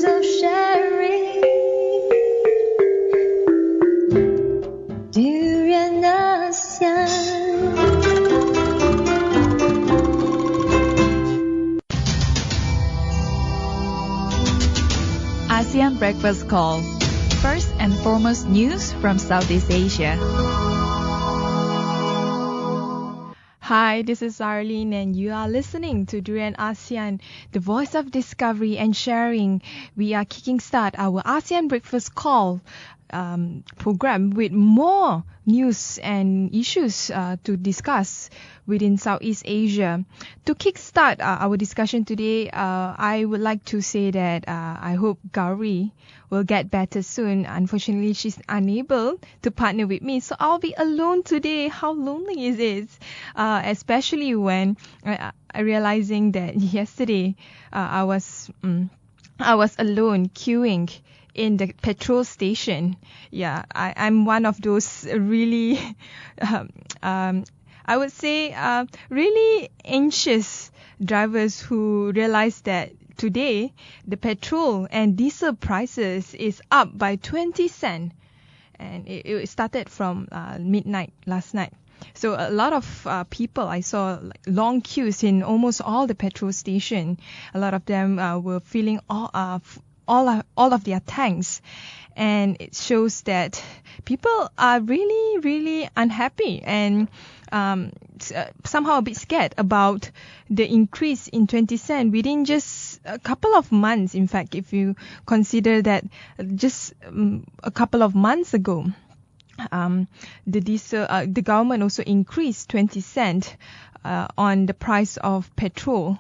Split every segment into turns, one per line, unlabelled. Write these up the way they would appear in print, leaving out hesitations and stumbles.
times of sharing. Durian ASEAN.
ASEAN Breakfast Call. First and foremost news from Southeast Asia.
Hi, this is Arlene and you are listening to Durian ASEAN, the voice of discovery and sharing. We are kicking start our ASEAN Breakfast Call program with more news and issues to discuss within Southeast Asia. To kickstart our discussion today, I would like to say that I hope Gauri will get better soon. Unfortunately, she's unable to partner with me, so I'll be alone today. How lonely is it? Especially when I realizing that yesterday I was alone queuing in the petrol station. Yeah, I'm one of those really, I would say, really anxious drivers who realize that today the petrol and diesel prices is up by 20 cents. And it started from midnight last night. So a lot of people, I saw long queues in almost all the petrol station. A lot of them were filling all of their tanks, and it shows that people are really, really unhappy and somehow a bit scared about the increase in 20 cents within just a couple of months. In fact, if you consider that just a couple of months ago, the government also increased 20 cents on the price of petrol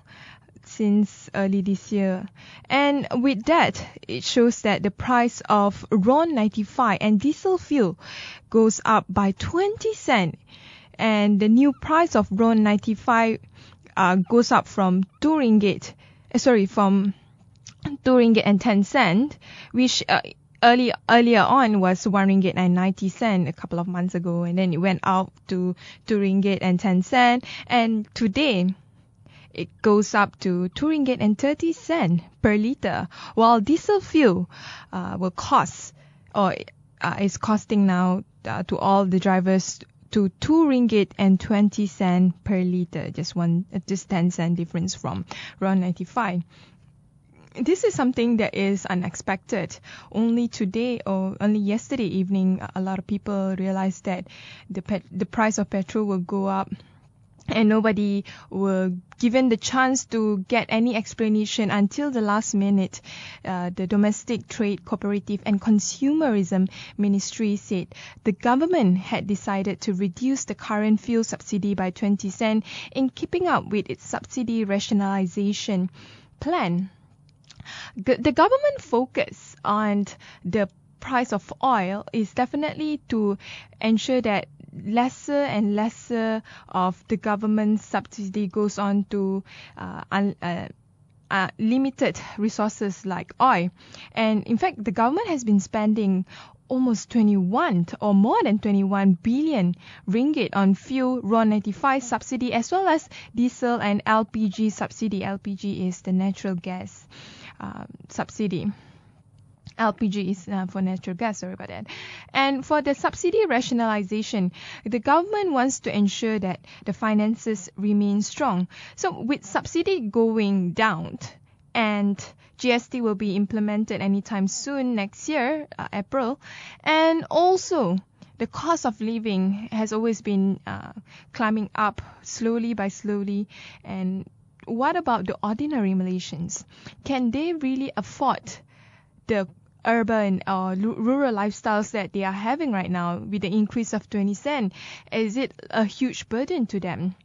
since early this year. And with that, it shows that the price of RON 95 and diesel fuel goes up by 20 cents. And the new price of RON 95 goes up from 2 ringgit and 10 cents, which earlier on was 1 ringgit and 90 cents a couple of months ago, and then it went up to 2 ringgit and 10 cents, and today it goes up to 2 ringgit and 30 cents per liter, while diesel fuel is costing now to all the drivers to 2 ringgit and 20 cents per liter, just 10 cent difference from RON 95. This is something that is unexpected. Only today or only yesterday evening, a lot of people realized that the price of petrol will go up, and nobody were given the chance to get any explanation until the last minute. The Domestic Trade, Cooperative and Consumerism Ministry said the government had decided to reduce the current fuel subsidy by 20 cents in keeping up with its subsidy rationalization plan. The government focus on the price of oil is definitely to ensure that lesser and lesser of the government subsidy goes on to limited resources like oil. And in fact, the government has been spending almost 21 or more than 21 billion ringgit on fuel RON 95 subsidy, as well as diesel and LPG subsidy. LPG is the natural gas subsidy. LPG is for natural gas, sorry about that. And for the subsidy rationalization, the government wants to ensure that the finances remain strong. So with subsidy going down and GST will be implemented anytime soon next year, April, and also the cost of living has always been climbing up slowly by slowly. And what about the ordinary Malaysians? Can they really afford the urban or rural lifestyles that they are having right now with the increase of 20 cents? Is it a huge burden to them?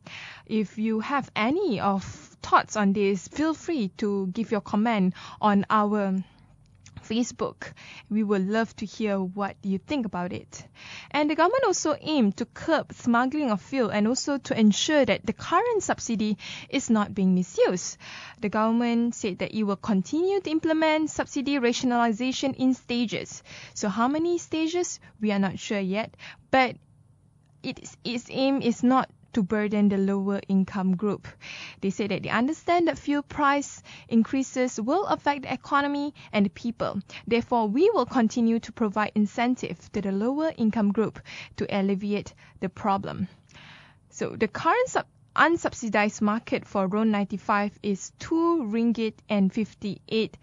If you have any of thoughts on this, feel free to give your comment on our Facebook. We would love to hear what you think about it. And the government also aimed to curb smuggling of fuel and also to ensure that the current subsidy is not being misused. The government said that it will continue to implement subsidy rationalization in stages. So how many stages? We are not sure yet, but its aim is not to burden the lower income group. They say that they understand that fuel price increases will affect the economy and the people. Therefore, we will continue to provide incentive to the lower income group to alleviate the problem. So the current unsubsidized market for RON 95 is 2 ringgit and 58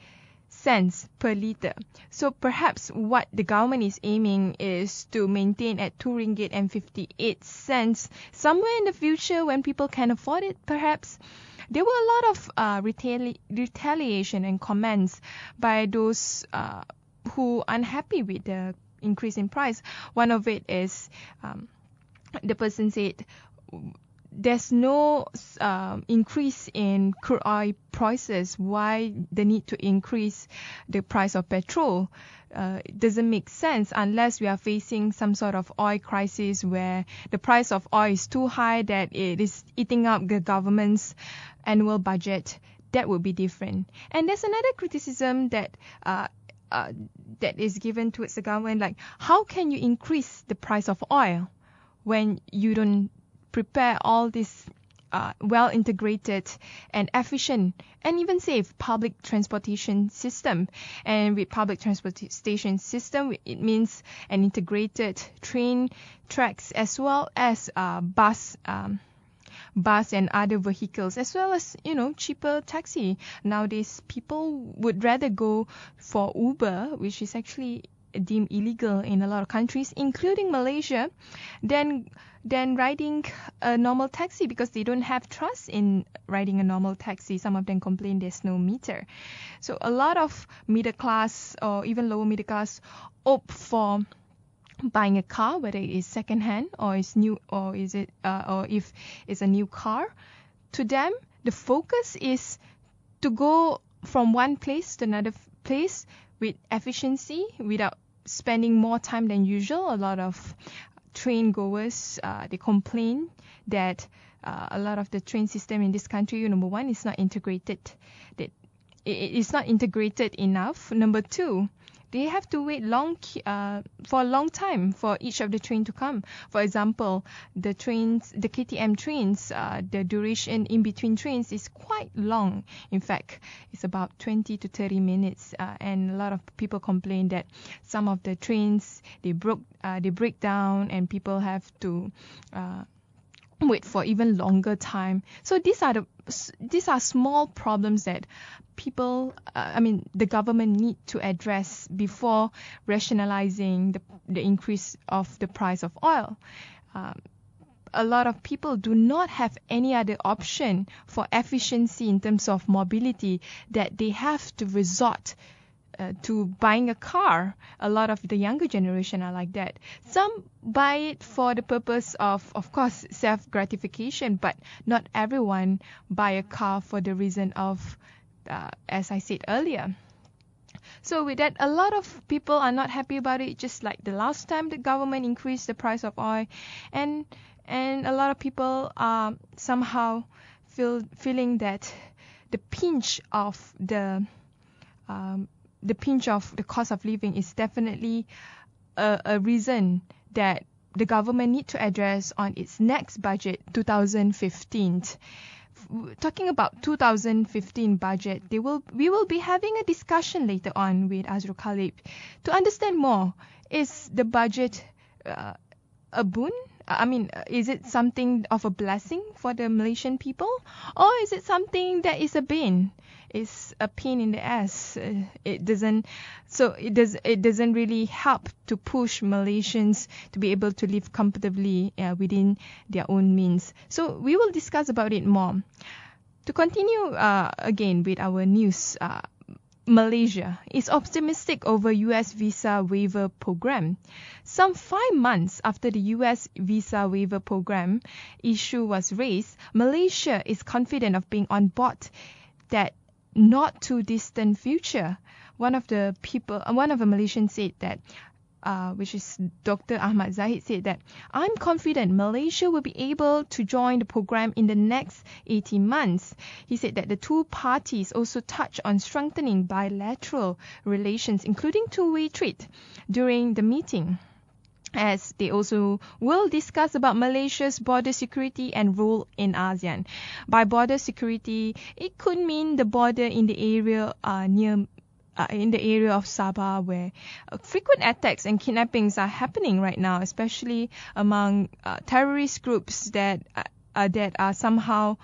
cents per litre. So perhaps what the government is aiming is to maintain at 2 ringgit and 58 cents somewhere in the future when people can afford it, perhaps. There were a lot of retaliation and comments by those who are unhappy with the increase in price. One of it is the person said, there's no increase in crude oil prices. Why the need to increase the price of petrol? It doesn't make sense unless we are facing some sort of oil crisis where the price of oil is too high that it is eating up the government's annual budget. That would be different. And there's another criticism that is given towards the government, like how can you increase the price of oil when you don't prepare all this well-integrated and efficient and even safe public transportation system. And with public transportation system, it means an integrated train tracks as well as bus and other vehicles, as well as, cheaper taxi. Nowadays, people would rather go for Uber, which is actually deemed illegal in a lot of countries, including Malaysia, than riding a normal taxi because they don't have trust in riding a normal taxi. Some of them complain there's no meter. So a lot of middle class or even lower middle class opt for buying a car, whether it is second hand or is new, or is it or if it's a new car. To them, the focus is to go from one place to another place with efficiency without spending more time than usual. A lot of train goers, they complain that a lot of the train system in this country, number one, is not integrated. That it's not integrated enough. Number two, they have to wait for a long time for each of the train to come. For example, the KTM trains, the duration in between trains is quite long. In fact, it's about 20 to 30 minutes. And a lot of people complain that some of the trains, they break down and people have to wait for even longer time. So these are small problems that the government need to address before rationalizing the increase of the price of oil. A lot of people do not have any other option for efficiency in terms of mobility that they have to resort to buying a car. A lot of the younger generation are like that. Some buy it for the purpose of course, self-gratification, but not everyone buy a car for the reason of, as I said earlier. So with that, a lot of people are not happy about it, just like the last time the government increased the price of oil, and a lot of people are somehow feeling that the pinch of the cost of living is definitely a reason that the government need to address on its next budget, 2015. Talking about 2015 budget, we will be having a discussion later on with Azrul Khalib to understand more. Is the budget a boon? Is it something of a blessing for the Malaysian people, or is it something that is a bane? It's a pain in the ass. It doesn't really help to push Malaysians to be able to live comfortably within their own means. So we will discuss about it more. To continue again with our news, Malaysia is optimistic over U.S. visa waiver program. Some 5 months after the U.S. visa waiver program issue was raised, Malaysia is confident of being on board that not too distant future. One of the Malaysians said that, which is Dr. Ahmad Zahid, said that, I'm confident Malaysia will be able to join the program in the next 18 months. He said that the two parties also touched on strengthening bilateral relations, including two-way trade, during the meeting. as they also will discuss about Malaysia's border security and role in ASEAN. By border security, it could mean the border in the area in the area of Sabah, where frequent attacks and kidnappings are happening right now, especially among terrorist groups that are somehow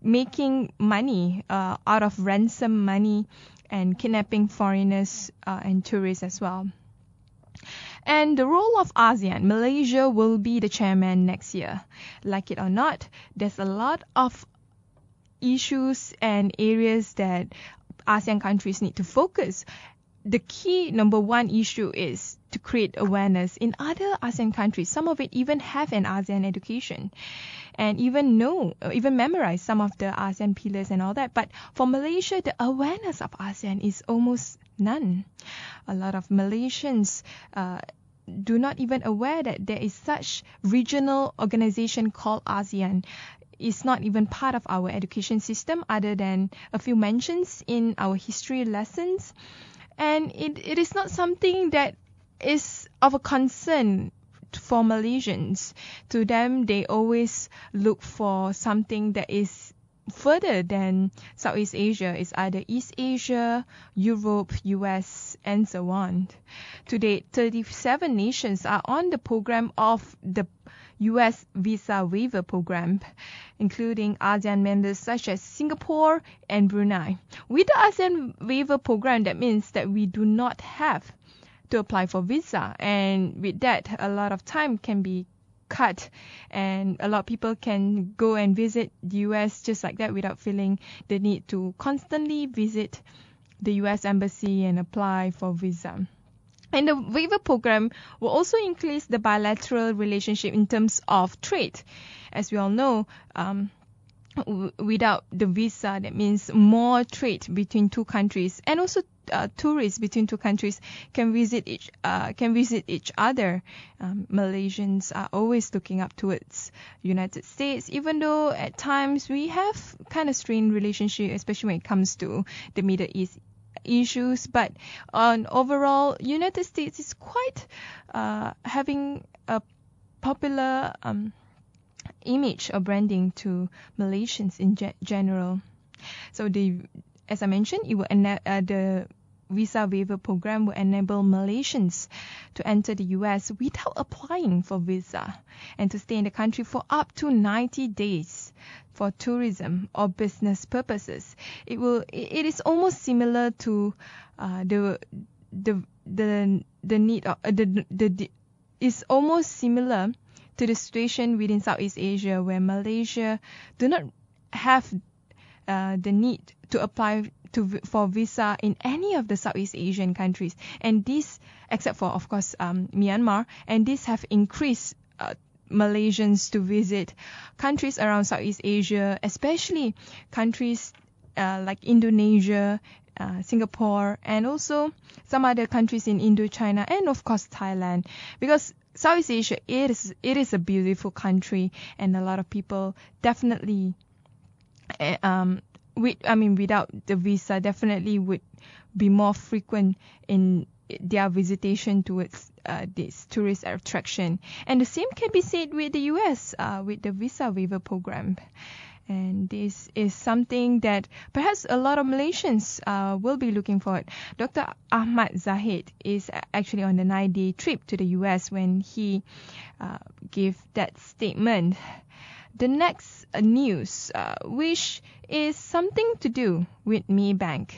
making money out of ransom money and kidnapping foreigners and tourists as well. And the role of ASEAN, Malaysia will be the chairman next year. Like it or not, there's a lot of issues and areas that ASEAN countries need to focus. The key number one issue is to create awareness in other ASEAN countries. Some of it even have an ASEAN education and even memorize some of the ASEAN pillars and all that. But for Malaysia, the awareness of ASEAN is almost none. A lot of Malaysians do not even aware that there is such regional organization called ASEAN. It's not even part of our education system other than a few mentions in our history lessons. And it is not something that is of a concern for Malaysians. To them, they always look for something that is further than Southeast Asia. It's either East Asia, Europe, US, and so on. To date, 37 nations are on the program of the US visa waiver program, including ASEAN members such as Singapore and Brunei. With the ASEAN waiver program, that means that we do not have to apply for visa, and with that, a lot of time can be cut, and a lot of people can go and visit the US just like that without feeling the need to constantly visit the US embassy and apply for visa. And the waiver program will also increase the bilateral relationship in terms of trade. As we all know, without the visa, that means more trade between two countries, and also tourists between two countries can visit each other. Malaysians are always looking up towards United States, even though at times we have kind of strained relationship, especially when it comes to the Middle East issues. But on overall, United States is quite having a popular image or branding to Malaysians in general. So as I mentioned, the visa waiver program will enable Malaysians to enter the US without applying for visa and to stay in the country for up to 90 days for tourism or business purposes. It is almost similar to is almost similar to the situation within Southeast Asia, where Malaysia do not have the need to apply for visa in any of the Southeast Asian countries, and this, except for of course Myanmar, and this have increased Malaysians to visit countries around Southeast Asia, especially countries like Indonesia, Singapore, and also some other countries in Indochina, and of course Thailand, because Southeast Asia, it is a beautiful country, and a lot of people definitely without the visa, definitely would be more frequent in their visitation towards this tourist attraction. And the same can be said with the US with the visa waiver program. And this is something that perhaps a lot of Malaysians will be looking forward. Dr. Ahmad Zahid is actually on a 9-day trip to the US when he gave that statement. The next news, which is something to do with Maybank.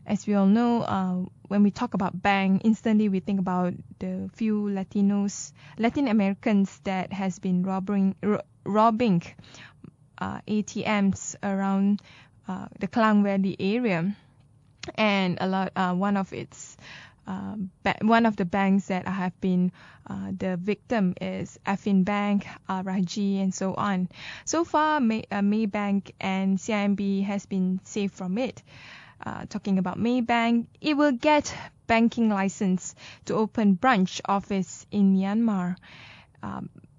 As we all know, when we talk about bank, instantly we think about the few Latin Americans that has been robbing ATMs around the Klang Valley area, and one of the banks that have been the victim is Affin Bank, Raji, and so on. So far, Maybank and CIMB has been saved from it. Talking about Maybank, it will get banking license to open branch office in Myanmar.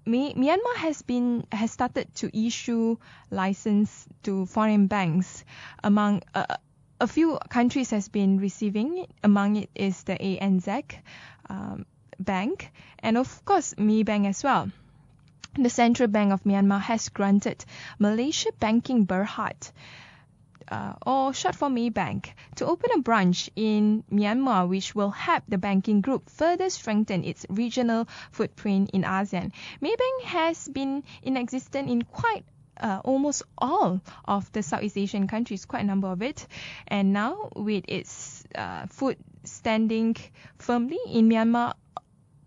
Myanmar has started to issue license to foreign banks among a few countries has been receiving it. Among it is the ANZ Bank, and of course Maybank as well. The Central Bank of Myanmar has granted Malaysia Banking Berhad, or short for Maybank, to open a branch in Myanmar, which will help the banking group further strengthen its regional footprint in ASEAN. Maybank has been in existence in quite almost all of the Southeast Asian countries, quite a number of it, and now with its foot standing firmly in Myanmar,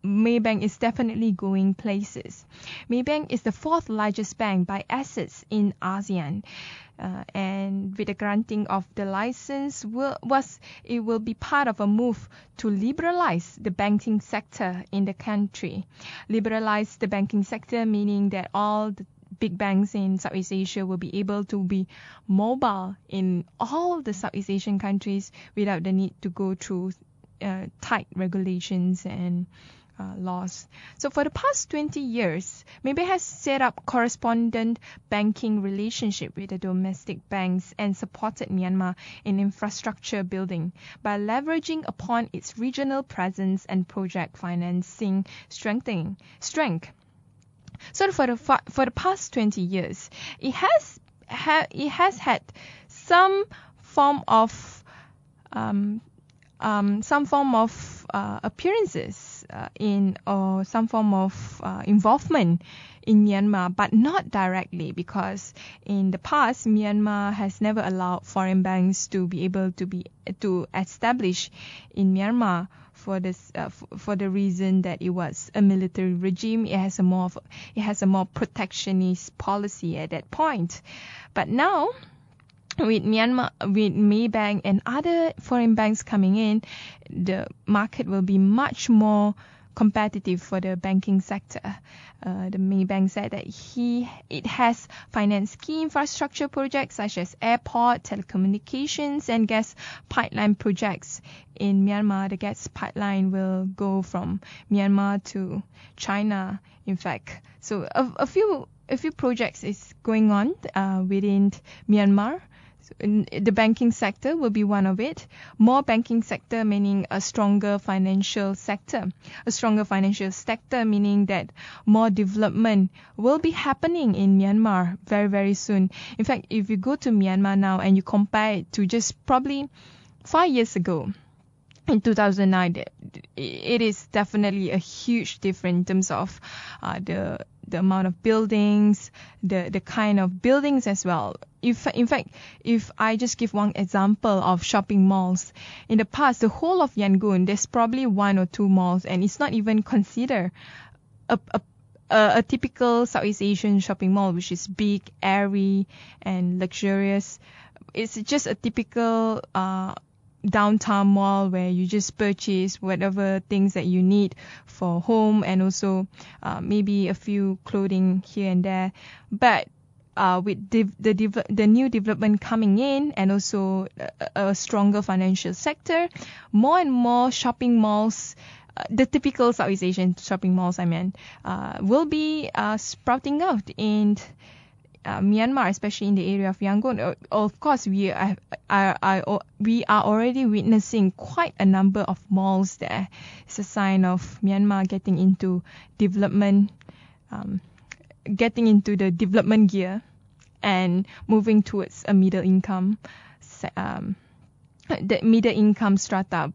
Maybank is definitely going places. Maybank is the fourth largest bank by assets in ASEAN. And with the granting of the license, it will be part of a move to liberalize the banking sector in the country. Liberalize the banking sector meaning that all the big banks in Southeast Asia will be able to be mobile in all the Southeast Asian countries without the need to go through tight regulations and laws. So for the past 20 years, Maybank has set up correspondent banking relationship with the domestic banks and supported Myanmar in infrastructure building by leveraging upon its regional presence and project financing strength. So for the past 20 years, it has had some form of appearances in or some form of involvement in Myanmar, but not directly, because in the past Myanmar has never allowed foreign banks to be able to establish in Myanmar for the reason that it was a military regime. It has a more protectionist policy at that point. But now, with Maybank and other foreign banks coming in, the market will be much more competitive for the banking sector. The Maybank said that it has financed key infrastructure projects such as airport, telecommunications, and gas pipeline projects in Myanmar. The gas pipeline will go from Myanmar to China, in fact. So a few projects is going on within Myanmar. The banking sector will be one of it. More banking sector meaning a stronger financial sector. A stronger financial sector meaning that more development will be happening in Myanmar very, very soon. In fact, if you go to Myanmar now and you compare it to just probably 5 years ago, in 2009, it is definitely a huge difference in terms of the amount of buildings, the kind of buildings as well. If I just give one example of shopping malls, in the past, the whole of Yangon, there's probably 1 or 2 malls, and it's not even considered a typical Southeast Asian shopping mall, which is big, airy, and luxurious. It's just a typical downtown mall where you just purchase whatever things that you need for home, and also maybe a few clothing here and there. But with the new development coming in, and also a stronger financial sector, more and more shopping malls, the typical Southeast Asian shopping malls, will be sprouting out in Myanmar, especially in the area of Yangon. Of course, we are already witnessing quite a number of malls there. It's a sign of Myanmar getting into development, getting into the development gear, and moving towards a middle income strata.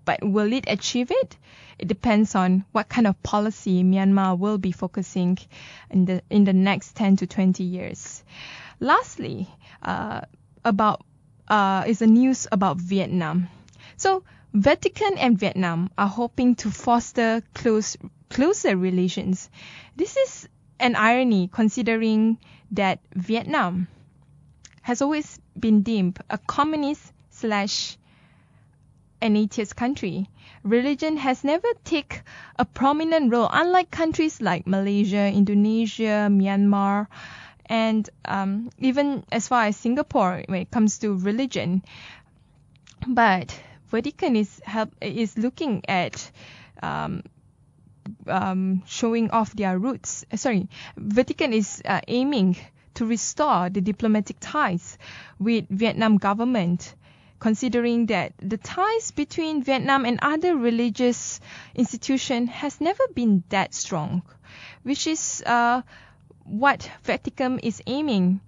But will it achieve it? It depends on what kind of policy Myanmar will be focusing in the next 10 to 20 years. Lastly, is the news about Vietnam. So Vatican and Vietnam are hoping to foster closer relations. This is an irony, considering that Vietnam has always been deemed a communist / an atheist country. Religion has never taken a prominent role, unlike countries like Malaysia, Indonesia, Myanmar, and even as far as Singapore when it comes to religion. But Vatican is looking at showing off their roots. Vatican is aiming to restore the diplomatic ties with Vietnam government, considering that the ties between Vietnam and other religious institutions has never been that strong, which is what Vatican is aiming.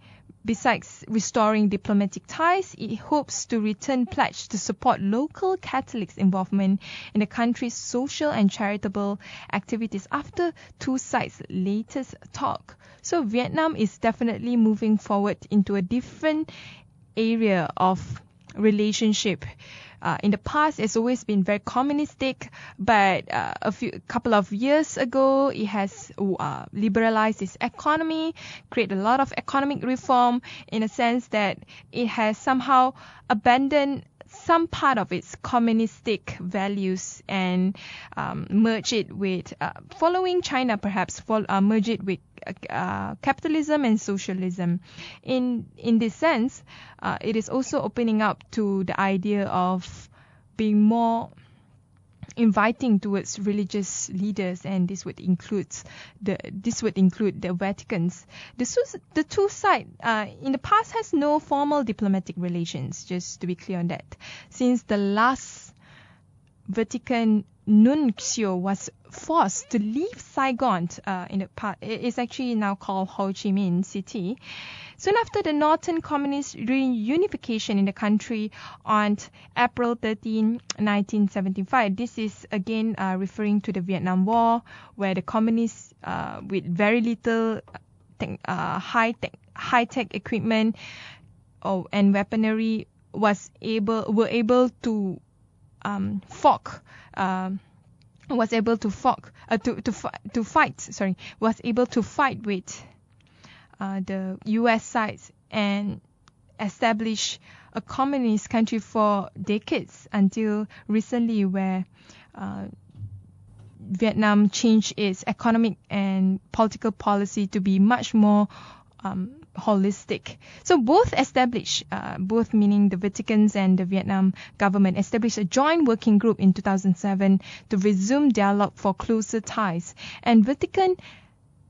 Besides restoring diplomatic ties, it hopes to return pledge to support local Catholics' involvement in the country's social and charitable activities after two sides' latest talk. So Vietnam is definitely moving forward into a different area of relationship. In the past, it's always been very communistic, but couple of years ago, it has liberalized its economy, created a lot of economic reform in a sense that it has somehow abandoned some part of its communistic values and merge it with, following China perhaps, merge it with capitalism and socialism. In this sense, it is also opening up to the idea of being more inviting towards religious leaders, and this would include the Vatican's. The two sides in the past has no formal diplomatic relations, just to be clear on that, since the last Vatican nuncio was forced to leave Saigon in the past. It is actually now called Ho Chi Minh City. Soon after the Northern Communist reunification in the country on April 13, 1975. This is again referring to the Vietnam War, where the communists with very little high-tech equipment and weaponry were able to fight with the U.S. sides and establish a communist country for decades until recently, where Vietnam changed its economic and political policy to be much more holistic. So both meaning the Vatican's and the Vietnam government, established a joint working group in 2007 to resume dialogue for closer ties. And Vatican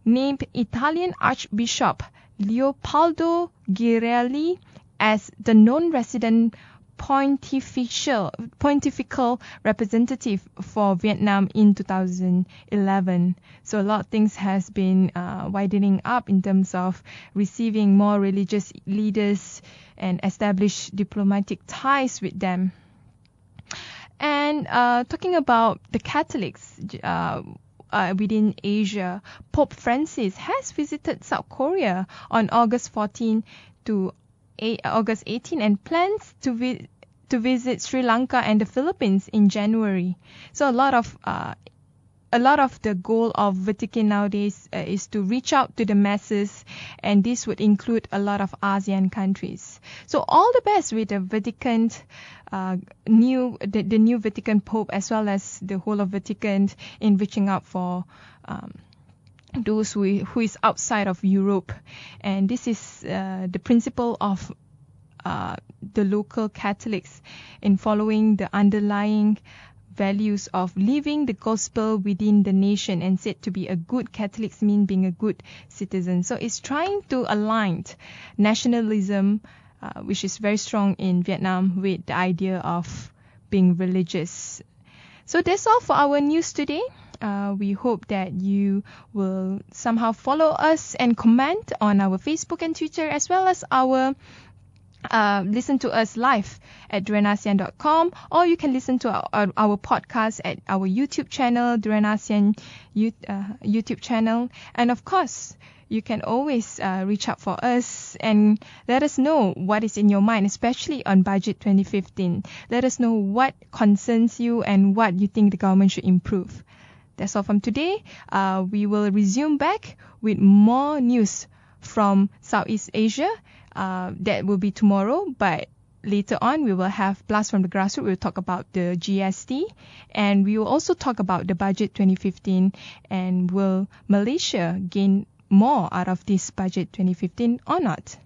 named Italian Archbishop Leopoldo Ghirelli as the non-resident pontifical representative for Vietnam in 2011. So a lot of things has been widening up in terms of receiving more religious leaders and establish diplomatic ties with them. And talking about the Catholics within Asia, Pope Francis has visited South Korea on August 14 to August 18 and plans to visit Sri Lanka and the Philippines in January. So a lot of the goal of Vatican nowadays is to reach out to the masses, and this would include a lot of ASEAN countries. So all the best with the Vatican, new Vatican Pope, as well as the whole of Vatican in reaching out for those who is outside of Europe. And this is the principle of the local Catholics in following the underlying values of living the gospel within the nation, and said to be a good Catholics mean being a good citizen. So it's trying to align nationalism, which is very strong in Vietnam, with the idea of being religious. So that's all for our news today. We hope that you will somehow follow us and comment on our Facebook and Twitter, as well as our listen to us live at duranasian.com, or you can listen to our podcast at our YouTube channel, Duranasian YouTube channel. And of course, you can always reach out for us and let us know what is in your mind, especially on Budget 2015. Let us know what concerns you and what you think the government should improve. That's all from today. We will resume back with more news from Southeast Asia. That will be tomorrow, but later on we will have Blast from the Grassroots. We'll talk about the GST, and we will also talk about the Budget 2015, and will Malaysia gain more out of this Budget 2015 or not?